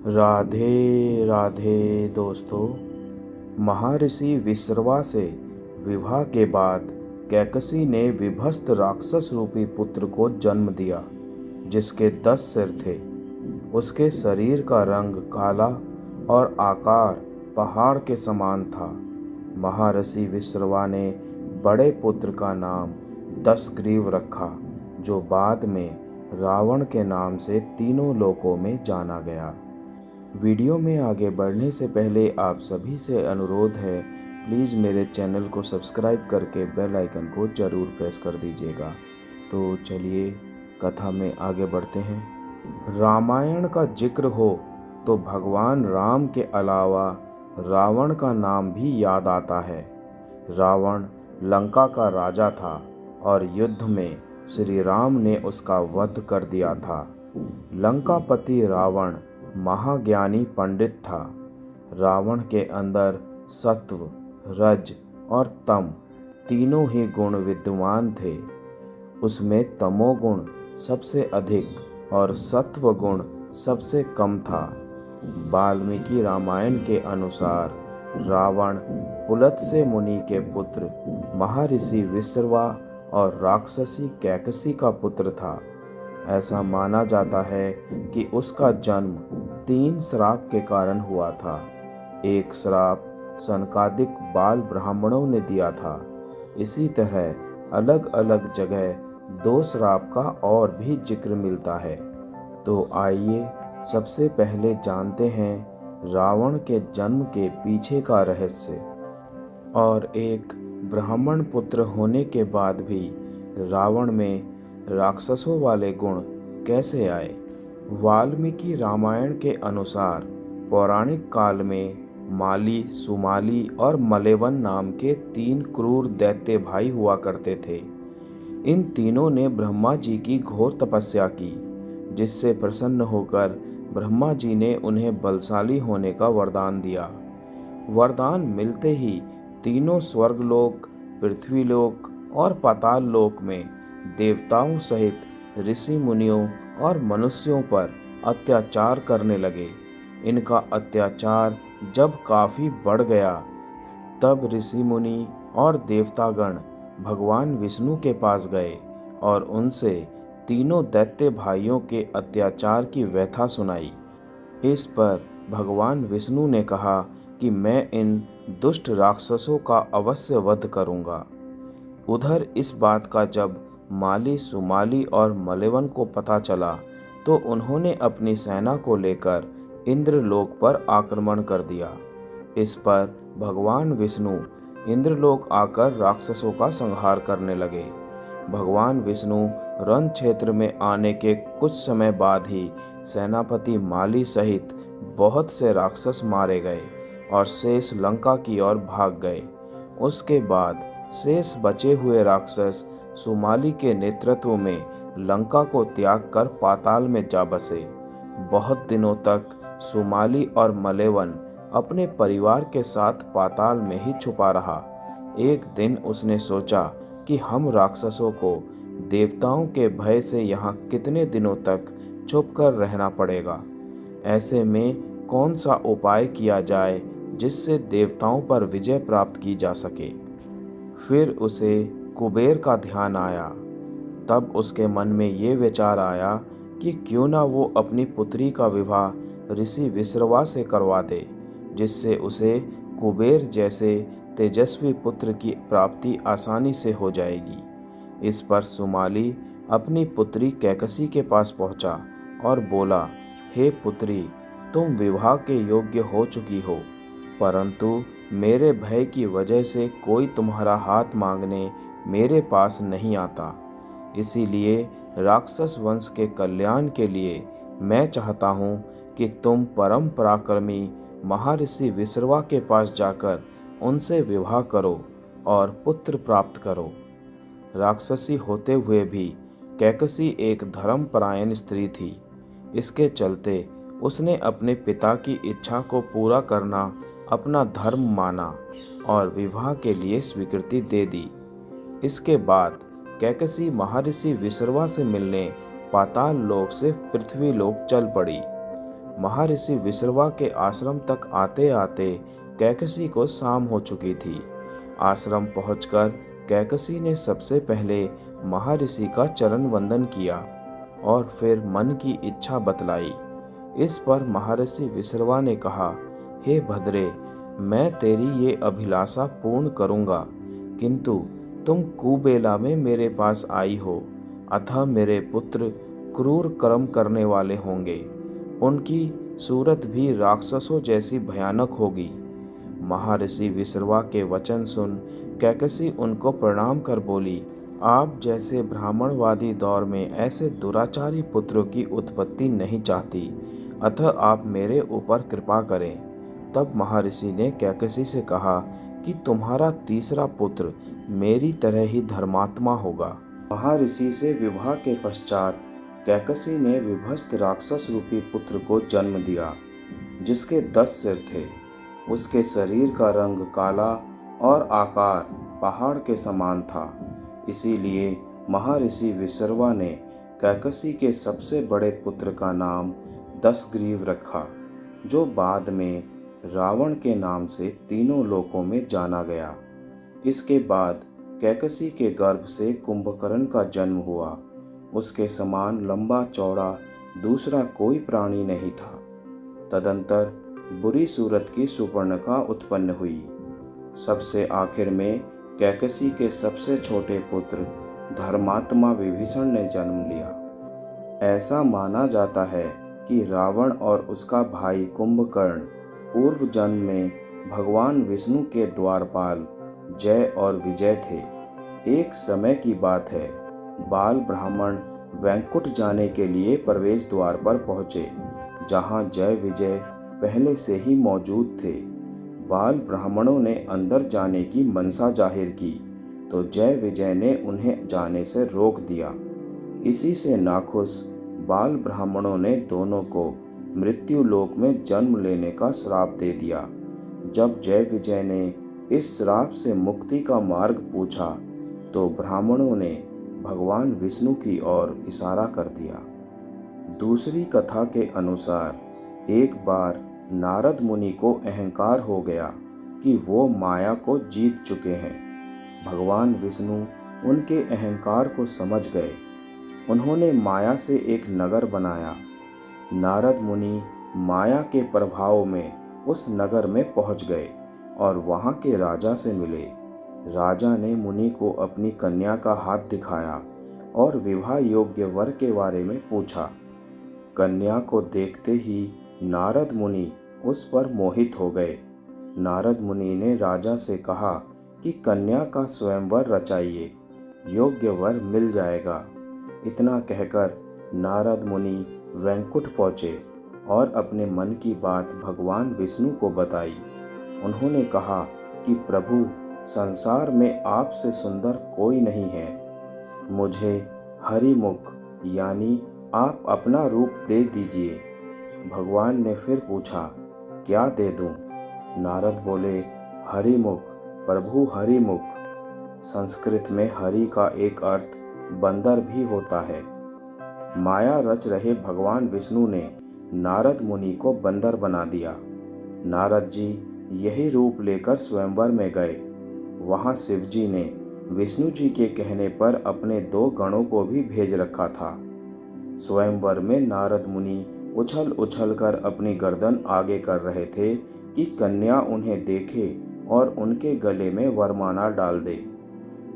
राधे राधे दोस्तों। महर्षि विश्रवा से विवाह के बाद कैकसी ने विभस्त राक्षस रूपी पुत्र को जन्म दिया, जिसके 10 सिर थे। उसके शरीर का रंग काला और आकार पहाड़ के समान था। महर्षि विश्रवा ने बड़े पुत्र का नाम दशग्रीव रखा, जो बाद में रावण के नाम से तीनों लोकों में जाना गया। वीडियो में आगे बढ़ने से पहले आप सभी से अनुरोध है, प्लीज़ मेरे चैनल को सब्सक्राइब करके बेल आइकन को ज़रूर प्रेस कर दीजिएगा। तो चलिए कथा में आगे बढ़ते हैं। रामायण का जिक्र हो तो भगवान राम के अलावा रावण का नाम भी याद आता है। रावण लंका का राजा था और युद्ध में श्री राम ने उसका वध कर दिया था। लंकापति रावण महाज्ञानी पंडित था। रावण के अंदर सत्व, रज और तम तीनों ही गुण विद्यमान थे। उसमें तमोगुण सबसे अधिक और सत्व गुण सबसे कम था। वाल्मीकि रामायण के अनुसार रावण पुलत्स्य मुनि के पुत्र महर्षि विश्रवा और राक्षसी कैकसी का पुत्र था। ऐसा माना जाता है कि उसका जन्म 3 श्राप के कारण हुआ था। एक श्राप सनकादिक बाल ब्राह्मणों ने दिया था। इसी तरह अलग अलग जगह 2 श्राप का और भी जिक्र मिलता है। तो आइए सबसे पहले जानते हैं रावण के जन्म के पीछे का रहस्य। और एक ब्राह्मण पुत्र होने के बाद भी रावण में राक्षसों वाले गुण कैसे आए। वाल्मीकि रामायण के अनुसार पौराणिक काल में माली, सुमाली और मलेवन नाम के 3 क्रूर दैत्य भाई हुआ करते थे। इन तीनों ने ब्रह्मा जी की घोर तपस्या की, जिससे प्रसन्न होकर ब्रह्मा जी ने उन्हें बलशाली होने का वरदान दिया। वरदान मिलते ही तीनों स्वर्गलोक, पृथ्वीलोक और पाताल लोक में देवताओं सहित ऋषि मुनियों और मनुष्यों पर अत्याचार करने लगे। इनका अत्याचार जब काफ़ी बढ़ गया, तब ऋषि मुनि और देवतागण भगवान विष्णु के पास गए और उनसे तीनों दैत्य भाइयों के अत्याचार की व्यथा सुनाई। इस पर भगवान विष्णु ने कहा कि मैं इन दुष्ट राक्षसों का अवश्य वध करूंगा। उधर इस बात का जब माली, सुमाली और मलेवन को पता चला, तो उन्होंने अपनी सेना को लेकर इंद्रलोक पर आक्रमण कर दिया। इस पर भगवान विष्णु इंद्रलोक आकर राक्षसों का संहार करने लगे। भगवान विष्णु रण क्षेत्र में आने के कुछ समय बाद ही सेनापति माली सहित बहुत से राक्षस मारे गए और शेष लंका की ओर भाग गए। उसके बाद शेष बचे हुए राक्षस सुमाली के नेतृत्व में लंका को त्याग कर पाताल में जा बसे। बहुत दिनों तक सुमाली और मलेवन अपने परिवार के साथ पाताल में ही छुपा रहा। एक दिन उसने सोचा कि हम राक्षसों को देवताओं के भय से यहाँ कितने दिनों तक छुपकर रहना पड़ेगा। ऐसे में कौन सा उपाय किया जाए जिससे देवताओं पर विजय प्राप्त की जा सके। फिर उसे कुबेर का ध्यान आया। तब उसके मन में ये विचार आया कि क्यों ना वो अपनी पुत्री का विवाह ऋषि विश्रवा से करवा दे, जिससे उसे कुबेर जैसे तेजस्वी पुत्र की प्राप्ति आसानी से हो जाएगी। इस पर सुमाली अपनी पुत्री कैकसी के पास पहुंचा और बोला, हे पुत्री, तुम विवाह के योग्य हो चुकी हो, परंतु मेरे भय की वजह से कोई तुम्हारा हाथ मांगने मेरे पास नहीं आता। इसीलिए राक्षस वंश के कल्याण के लिए मैं चाहता हूँ कि तुम परम पराक्रमी महर्षि विश्रवा के पास जाकर उनसे विवाह करो और पुत्र प्राप्त करो। राक्षसी होते हुए भी कैकसी एक धर्मपरायण स्त्री थी। इसके चलते उसने अपने पिता की इच्छा को पूरा करना अपना धर्म माना और विवाह के लिए स्वीकृति दे दी। इसके बाद कैकसी महर्षि विश्रवा से मिलने पाताल लोक से पृथ्वी लोक चल पड़ी। महर्षि विश्रवा के आश्रम तक आते आते कैकसी को शाम हो चुकी थी। आश्रम पहुंचकर कैकसी ने सबसे पहले महर्षि का चरण वंदन किया और फिर मन की इच्छा बतलाई। इस पर महर्षि विश्रवा ने कहा, हे भद्रे, मैं तेरी ये अभिलाषा पूर्ण करूँगा, किंतु तुम कुबेला में मेरे पास आई हो, अतः मेरे पुत्र क्रूर कर्म करने वाले होंगे। उनकी सूरत भी राक्षसों जैसी भयानक होगी। महर्षि विश्रवा के वचन सुन कैकसी उनको प्रणाम कर बोली, आप जैसे ब्राह्मणवादी दौर में ऐसे दुराचारी पुत्रों की उत्पत्ति नहीं चाहती, अतः आप मेरे ऊपर कृपा करें। तब महर्षि ने कैकसी से कहा कि तुम्हारा तीसरा पुत्र मेरी तरह ही धर्मात्मा होगा। महर्षि से विवाह के पश्चात कैकसी ने विभस्त राक्षस रूपी पुत्र को जन्म दिया, जिसके 10 सिर थे। उसके शरीर का रंग काला और आकार पहाड़ के समान था। इसीलिए महर्षि विश्रवा ने कैकसी के सबसे बड़े पुत्र का नाम दशग्रीव रखा, जो बाद में रावण के नाम से तीनों लोकों में जाना गया। इसके बाद कैकसी के गर्भ से कुंभकर्ण का जन्म हुआ। उसके समान लंबा चौड़ा दूसरा कोई प्राणी नहीं था। तदंतर बुरी सूरत की सुपर्णखा उत्पन्न हुई। सबसे आखिर में कैकसी के सबसे छोटे पुत्र धर्मात्मा विभीषण ने जन्म लिया। ऐसा माना जाता है कि रावण और उसका भाई कुंभकर्ण पूर्व जन्म में भगवान विष्णु के द्वारपाल जय और विजय थे। एक समय की बात है, बाल ब्राह्मण वैकुंठ जाने के लिए प्रवेश द्वार पर पहुँचे, जहाँ जय विजय पहले से ही मौजूद थे। बाल ब्राह्मणों ने अंदर जाने की मनसा जाहिर की, तो जय विजय ने उन्हें जाने से रोक दिया। इसी से नाखुश बाल ब्राह्मणों ने दोनों को मृत्यु लोक में जन्म लेने का श्राप दे दिया। जब जय विजय ने इस श्राप से मुक्ति का मार्ग पूछा, तो ब्राह्मणों ने भगवान विष्णु की ओर इशारा कर दिया। दूसरी कथा के अनुसार एक बार नारद मुनि को अहंकार हो गया कि वो माया को जीत चुके हैं। भगवान विष्णु उनके अहंकार को समझ गए। उन्होंने माया से एक नगर बनाया। नारद मुनि माया के प्रभाव में उस नगर में पहुंच गए और वहां के राजा से मिले। राजा ने मुनि को अपनी कन्या का हाथ दिखाया और विवाह योग्य वर के बारे में पूछा। कन्या को देखते ही नारद मुनि उस पर मोहित हो गए। नारद मुनि ने राजा से कहा कि कन्या का स्वयंवर रचाइए, योग्य वर मिल जाएगा। इतना कहकर नारद मुनि वैकुंठ पहुँचे और अपने मन की बात भगवान विष्णु को बताई। उन्होंने कहा कि प्रभु, संसार में आपसे सुंदर कोई नहीं है। मुझे हरिमुख यानी आप अपना रूप दे दीजिए। भगवान ने फिर पूछा, क्या दे दूं? नारद बोले, हरिमुख प्रभु, हरिमुख। संस्कृत में हरि का एक अर्थ बंदर भी होता है। माया रच रहे भगवान विष्णु ने नारद मुनि को बंदर बना दिया। नारद जी यही रूप लेकर स्वयंवर में गए। वहां शिव जी ने विष्णु जी के कहने पर अपने 2 गणों को भी भेज रखा था। स्वयंवर में नारद मुनि उछल उछल कर अपनी गर्दन आगे कर रहे थे कि कन्या उन्हें देखे और उनके गले में वरमाला डाल दे।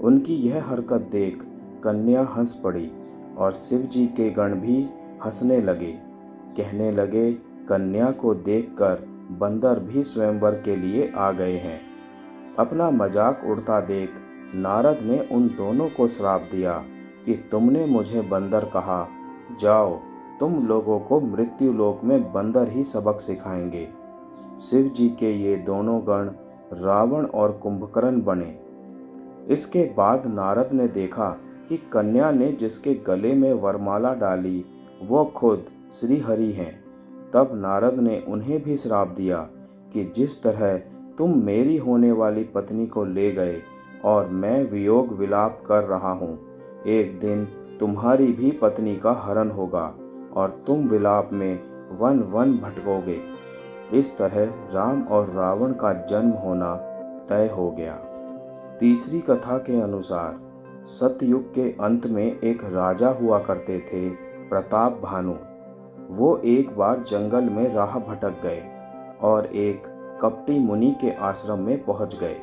उनकी यह हरकत देख कन्या हंस पड़ी और शिव जी के गण भी हंसने लगे। कहने लगे, कन्या को देखकर बंदर भी स्वयंवर के लिए आ गए हैं। अपना मजाक उड़ता देख नारद ने उन दोनों को श्राप दिया कि तुमने मुझे बंदर कहा, जाओ, तुम लोगों को मृत्यु लोक में बंदर ही सबक सिखाएंगे। शिव जी के ये दोनों गण रावण और कुंभकर्ण बने। इसके बाद नारद ने देखा कि कन्या ने जिसके गले में वरमाला डाली वो खुद श्री हरि हैं। तब नारद ने उन्हें भी श्राप दिया कि जिस तरह तुम मेरी होने वाली पत्नी को ले गए और मैं वियोग विलाप कर रहा हूँ, एक दिन तुम्हारी भी पत्नी का हरण होगा और तुम विलाप में वन वन भटकोगे। इस तरह राम और रावण का जन्म होना तय हो गया। तीसरी कथा के अनुसार सतयुग के अंत में एक राजा हुआ करते थे, प्रताप भानु। वो एक बार जंगल में राह भटक गए और एक कपटी मुनि के आश्रम में पहुंच गए।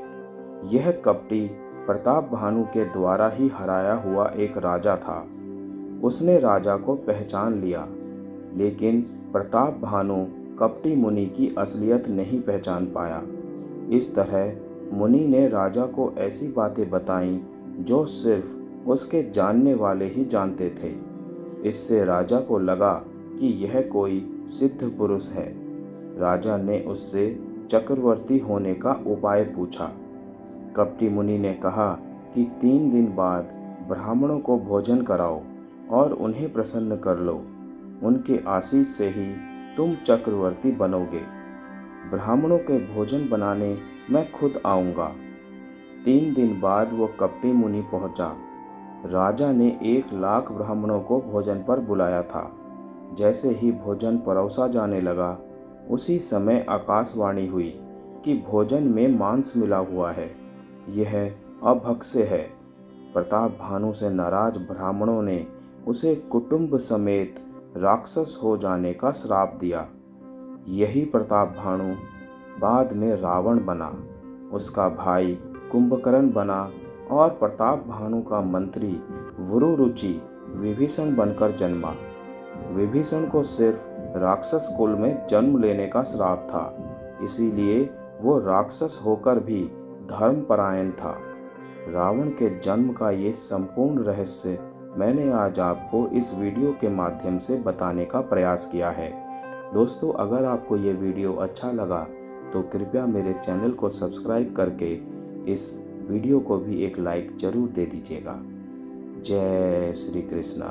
यह कपटी प्रताप भानु के द्वारा ही हराया हुआ एक राजा था। उसने राजा को पहचान लिया, लेकिन प्रताप भानु कपटी मुनि की असलियत नहीं पहचान पाया। इस तरह मुनि ने राजा को ऐसी बातें बताईं जो सिर्फ उसके जानने वाले ही जानते थे। इससे राजा को लगा कि यह कोई सिद्ध पुरुष है। राजा ने उससे चक्रवर्ती होने का उपाय पूछा। कपटी मुनि ने कहा कि 3 दिन बाद ब्राह्मणों को भोजन कराओ और उन्हें प्रसन्न कर लो। उनके आशीष से ही तुम चक्रवर्ती बनोगे। ब्राह्मणों के भोजन बनाने मैं खुद आऊँगा। 3 दिन बाद वो कपटी मुनि पहुँचा। राजा ने 1,00,000 ब्राह्मणों को भोजन पर बुलाया था। जैसे ही भोजन परोसा जाने लगा, उसी समय आकाशवाणी हुई कि भोजन में मांस मिला हुआ है, यह अभक्ष्य है। प्रताप भानु से नाराज ब्राह्मणों ने उसे कुटुंब समेत राक्षस हो जाने का श्राप दिया। यही प्रताप भानु बाद में रावण बना, उसका भाई कुंभकर्ण बना और प्रताप भानु का मंत्री वुरुरुचि विभीषण बनकर जन्मा। विभीषण को सिर्फ राक्षस कुल में जन्म लेने का श्राप था, इसीलिए वो राक्षस होकर भी धर्मपरायण था। रावण के जन्म का ये संपूर्ण रहस्य मैंने आज आपको इस वीडियो के माध्यम से बताने का प्रयास किया है। दोस्तों, अगर आपको ये वीडियो अच्छा लगा तो कृपया मेरे चैनल को सब्सक्राइब करके इस वीडियो को भी एक लाइक ज़रूर दे दीजिएगा। जय श्री कृष्णा।